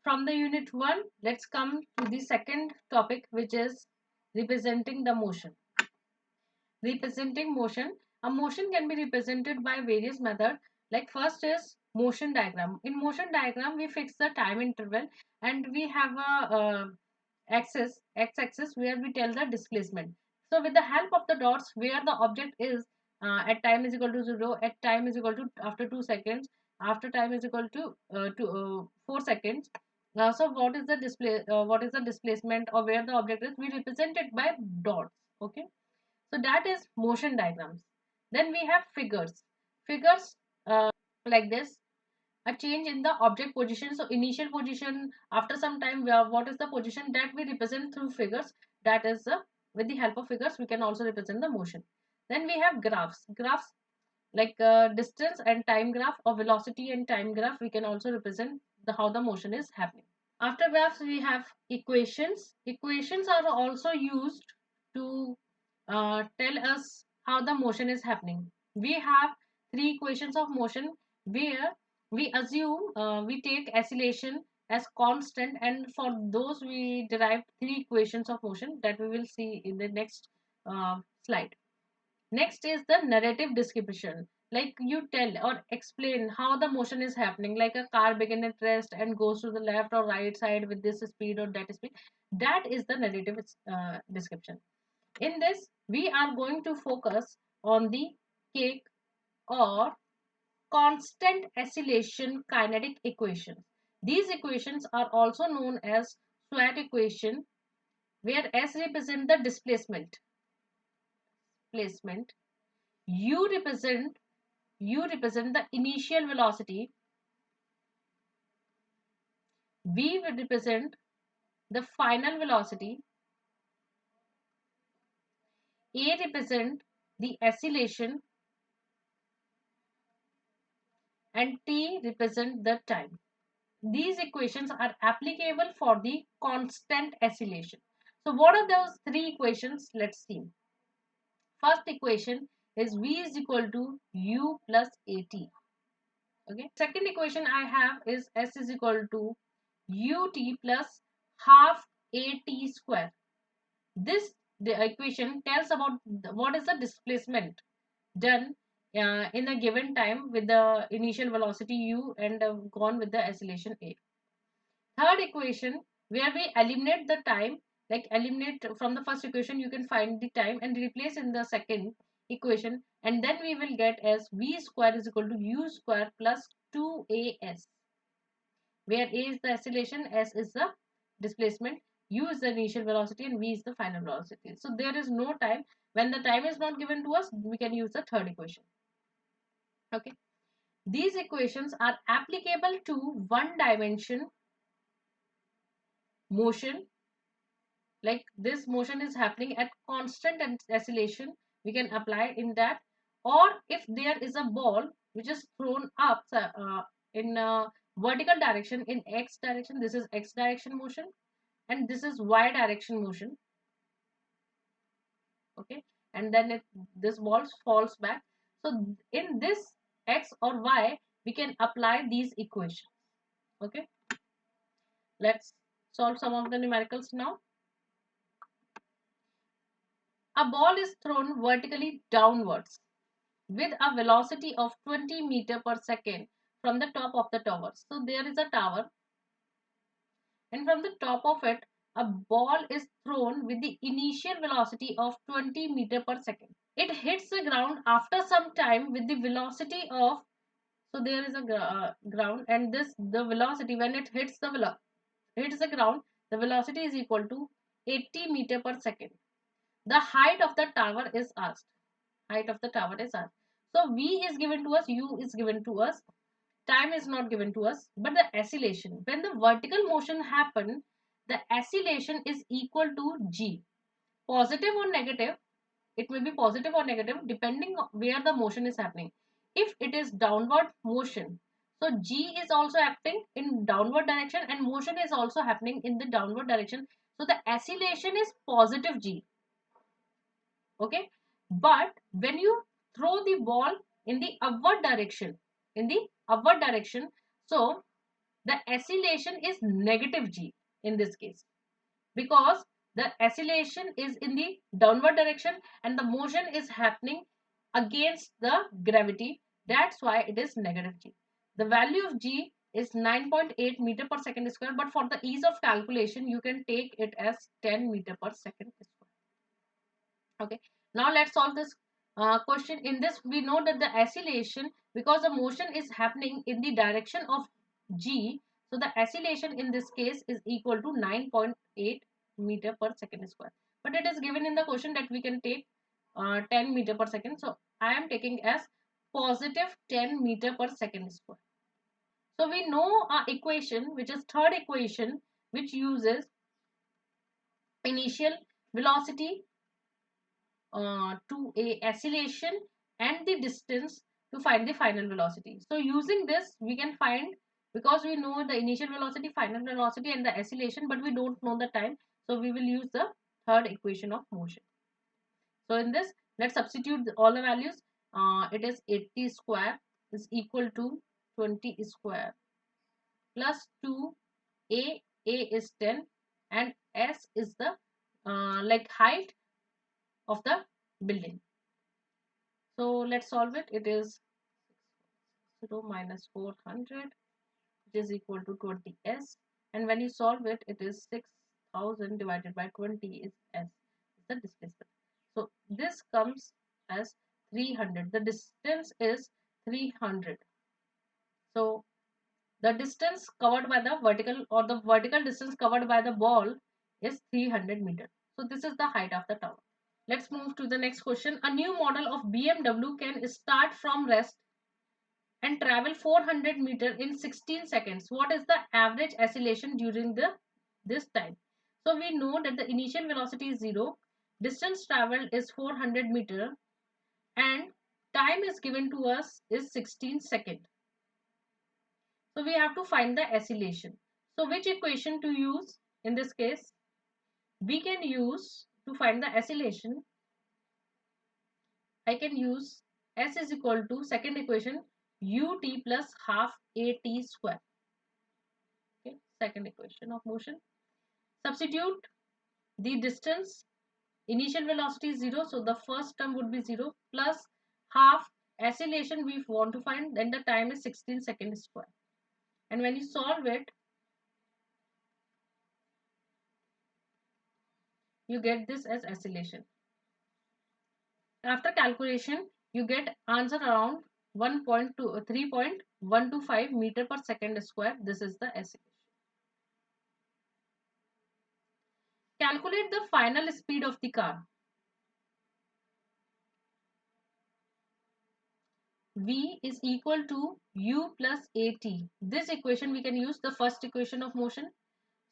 from the unit 1, let's come to the second topic, which is representing the motion. Representing motion. A motion can be represented by various methods. Like first is motion diagram. In motion diagram, we fix the time interval and we have a axis, x-axis, where we tell the displacement. So with the help of the dots, where the object is at time is equal to 0, at time is equal to after 2 seconds, after time is equal to 4 seconds. So what is the displacement, or where the object is, we represent it by dots. Okay, so that is motion diagrams. Then we have figures. Figures like this: a change in the object position. So initial position, after some time, what is the position, that we represent through figures. That is with the help of figures we can also represent the motion. Then we have graphs. Graphs like distance and time graph, or velocity and time graph, we can also represent how the motion is happening. After graphs we have equations. Equations are also used to tell us how the motion is happening. We have three equations of motion, where we assume we take acceleration as constant, and for those we derive three equations of motion that we will see in the next slide. Next is the narrative description. Like you tell or explain how the motion is happening, like a car begins at rest and goes to the left or right side with this speed or that speed. That is the narrative description. In this, we are going to focus on the cake or constant oscillation kinetic equations. These equations are also known as SWAT equation, where S represents the displacement. U represent the initial velocity. V will represent the final velocity. A represent the oscillation, and T represent the time. These equations are applicable for the constant oscillation. So what are those three equations? Let's see. First equation is V is equal to U plus AT. Okay. Second equation I have is S is equal to ut plus half at square. This the equation tells about what is the displacement done in a given time with the initial velocity u and gone with the oscillation a. Third equation, where we eliminate the time, like eliminate from the first equation, you can find the time and replace in the second equation, and then we will get as v square is equal to u square plus 2as, where a is the oscillation, s is the displacement, u is the initial velocity, and v is the final velocity. So there is no time. When the time is not given to us, we can use the third equation. Okay, these equations are applicable to one dimension motion. Like this motion is happening at constant oscillation, we can apply in that. Or if there is a ball which is thrown up in a vertical direction, in x direction, this is x direction motion, and this is y direction motion. Okay, and then this ball falls back. So in this x or y, we can apply these equations. Okay, let's solve some of the numericals now. A ball is thrown vertically downwards with a velocity of 20 meter per second from the top of the tower. So there is a tower, and from the top of it, a ball is thrown with the initial velocity of 20 meter per second. It hits the ground after some time with the velocity of, so there is a ground, and the velocity when it hits the ground, the velocity is equal to 80 meter per second. The height of the tower is asked. So V is given to us, U is given to us, time is not given to us, but the oscillation. When the vertical motion happen, the oscillation is equal to G. Positive or negative, it may be positive or negative depending on where the motion is happening. If it is downward motion, so G is also acting in downward direction and motion is also happening in the downward direction. So the oscillation is positive G. Okay, but when you throw the ball in the upward direction, so the acceleration is negative g in this case, because the acceleration is in the downward direction and the motion is happening against the gravity. That's why it is negative g. The value of g is 9.8 meter per second square, but for the ease of calculation you can take it as 10 meter per second square. Okay, now let's solve this question. In this we know that the acceleration, because the motion is happening in the direction of g, so the acceleration in this case is equal to 9.8 meter per second square, but it is given in the question that we can take 10 meter per second, so I am taking as positive 10 meter per second square. So we know our equation, which is third equation, which uses initial velocity to a acceleration and the distance to find the final velocity. So using this we can find, because we know the initial velocity, final velocity and the acceleration, but we don't know the time, so we will use the third equation of motion. So in this, let's substitute all the values. It is 80 square is equal to 20 square plus 2 a is 10 and s is the like height of the building. So let's solve it. It is 0 minus 400, which is equal to 20s. And when you solve it, it is 6000 divided by 20 is s, is the displacement. So this comes as 300. The distance is 300. So the distance covered by the vertical, or the vertical distance covered by the ball, is 300 meters. So this is the height of the tower. Let's move to the next question. A new model of BMW can start from rest and travel 400 meters in 16 seconds. What is the average acceleration during this time? So we know that the initial velocity is 0, distance traveled is 400 meters, and time is given to us is 16 seconds. So we have to find the acceleration. So which equation to use in this case? We can use, to find the acceleration, I can use s is equal to second equation ut plus half at square. Okay, second equation of motion. Substitute the distance, initial velocity is 0, so the first term would be 0 plus half acceleration we want to find, then the time is 16 seconds square. And when you solve it, you get this as acceleration. After calculation, you get answer around 3.125 meter per second square. This is the acceleration. Calculate the final speed of the car. V is equal to u plus at. This equation we can use the first equation of motion.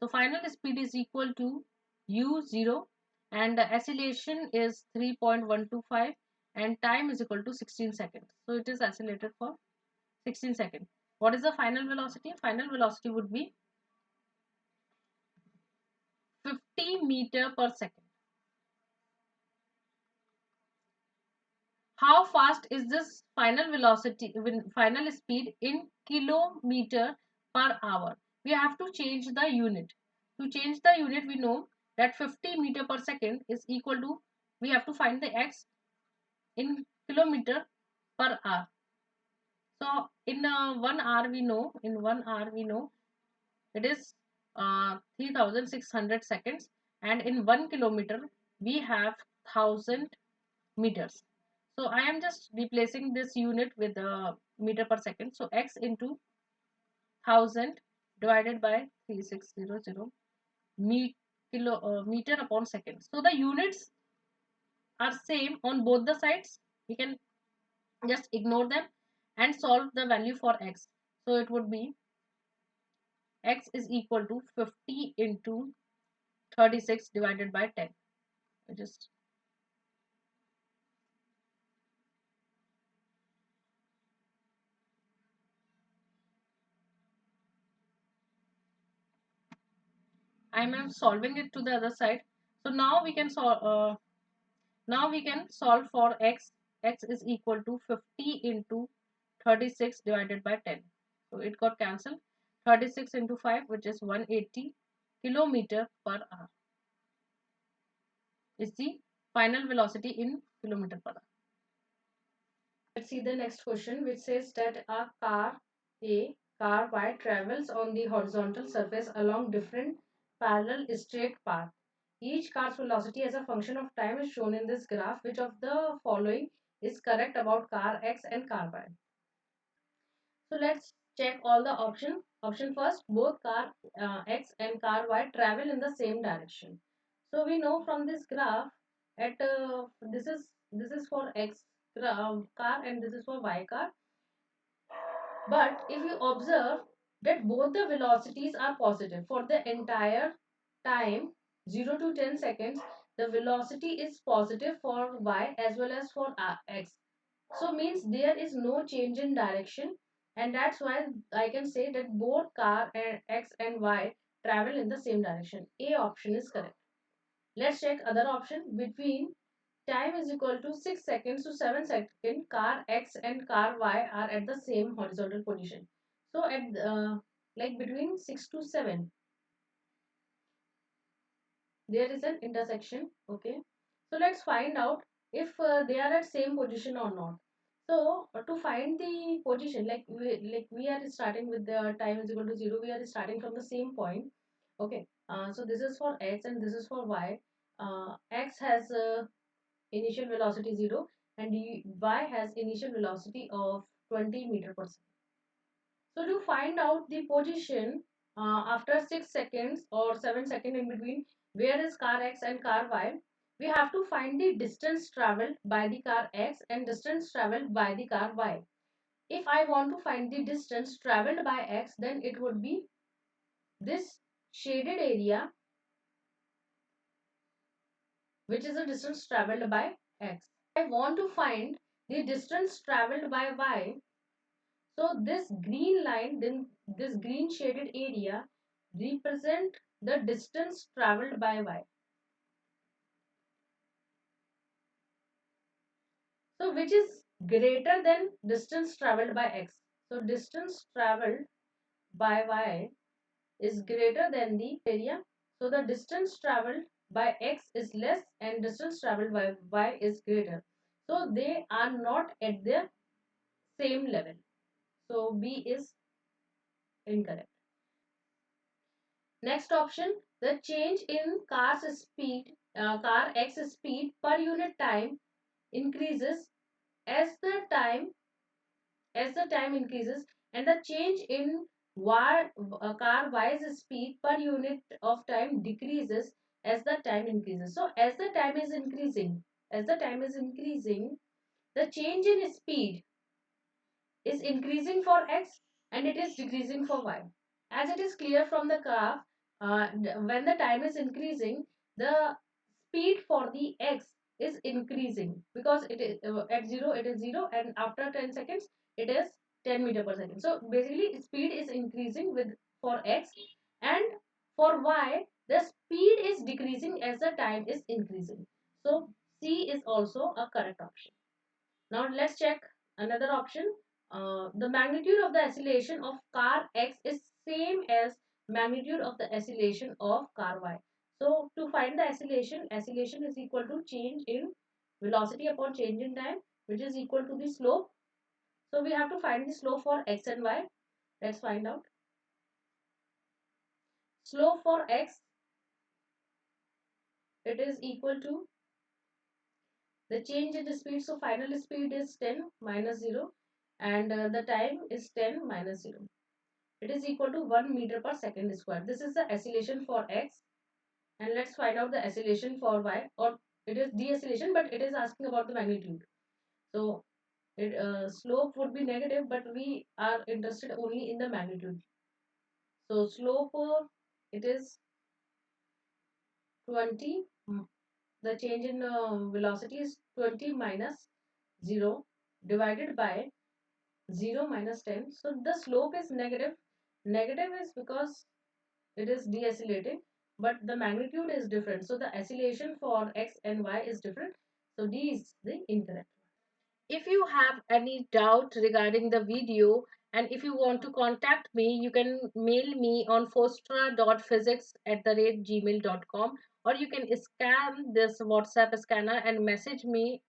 So final speed is equal to u0 and the acceleration is 3.125 and time is equal to 16 seconds. So it is accelerated for 16 seconds. What is the final velocity? Final velocity would be 50 meter per second. How fast is this final velocity, final speed in kilometer per hour? We have to change the unit. To change the unit, we know that 50 meter per second is equal to, we have to find the x in kilometer per hour. So in 1 hour we know, it is 3600 seconds, and in 1 kilometer we have 1000 meters. So I am just replacing this unit with meter per second. So x into 1000 divided by 3600 meter upon second. So the units are same on both the sides. We can just ignore them and solve the value for x. So it would be x is equal to 50 into 36 divided by 10. Just I am solving it to the other side. So now we can solve. Now we can solve for x. X is equal to 50 into 36 divided by 10. So it got cancelled. 36 into 5, which is 180 kilometer per hour, is the final velocity in kilometer per hour. Let's see the next question, which says that a car car Y travels on the horizontal surface along different parallel straight paths. Each car's velocity as a function of time is shown in this graph. Which of the following is correct about car X and car Y? So let's check all the options. Option first, both car X and car Y travel in the same direction. So we know from this graph at this is for X car and this is for Y car. But if you observe that both the velocities are positive for the entire time 0 to 10 seconds, the velocity is positive for Y as well as for X. So means there is no change in direction, and that's why I can say that both car and X and Y travel in the same direction. A option is correct. Let's check other option. Between time is equal to 6 seconds to 7 seconds, car X and car Y are at the same horizontal position. So at like between 6 to 7 there is an intersection. Okay, so let's find out if they are at same position or not. So to find the position, like we are starting with the time is equal to 0, we are starting from the same point. Okay, so this is for X and this is for Y. X has initial velocity 0 and Y has initial velocity of 20 meter per second. So to find out the position after 6 seconds or 7 seconds in between, where is car X and car Y, we have to find the distance traveled by the car X and distance traveled by the car Y. If I want to find the distance traveled by X, then it would be this shaded area, which is the distance traveled by X. I want to find the distance traveled by Y. So this green line, then this green shaded area represent the distance traveled by Y. So which is greater than distance traveled by X. So distance traveled by Y is greater than the area. So the distance traveled by X is less and distance traveled by Y is greater. So they are not at the same level. So B is incorrect. Next option, the change in car X speed per unit time increases as the time increases, and the change in car Y's speed per unit of time decreases as the time increases. So as the time is increasing, the change in speed is increasing for X and it is decreasing for Y. As it is clear from the graph, when the time is increasing, the speed for the X is increasing because it is at 0 it is 0 and after 10 seconds it is 10 meter per second. So basically speed is increasing with for X, and for Y the speed is decreasing as the time is increasing. So C is also a correct option. Now let's check another option. The magnitude of the acceleration of car X is same as magnitude of the acceleration of car Y. So to find the acceleration is equal to change in velocity upon change in time, which is equal to the slope. So we have to find the slope for X and Y. Let's find out. Slope for X, it is equal to the change in the speed. So final speed is 10 minus 0 and the time is 10 minus 0. It is equal to 1 meter per second square. This is the acceleration for X, and let's find out the acceleration for Y, or it is deceleration but it is asking about the magnitude. So slope would be negative, but we are interested only in the magnitude. So slope it is 20. The change in velocity is 20 minus 0 divided by 0 minus 10. So the slope is negative. Negative is because it is decelerating, but the magnitude is different. So the acceleration for X and Y is different. So D is the incorrect. If you have any doubt regarding the video And if you want to contact me, you can mail me on fostra.physics@gmail.com, or you can scan this WhatsApp scanner and message me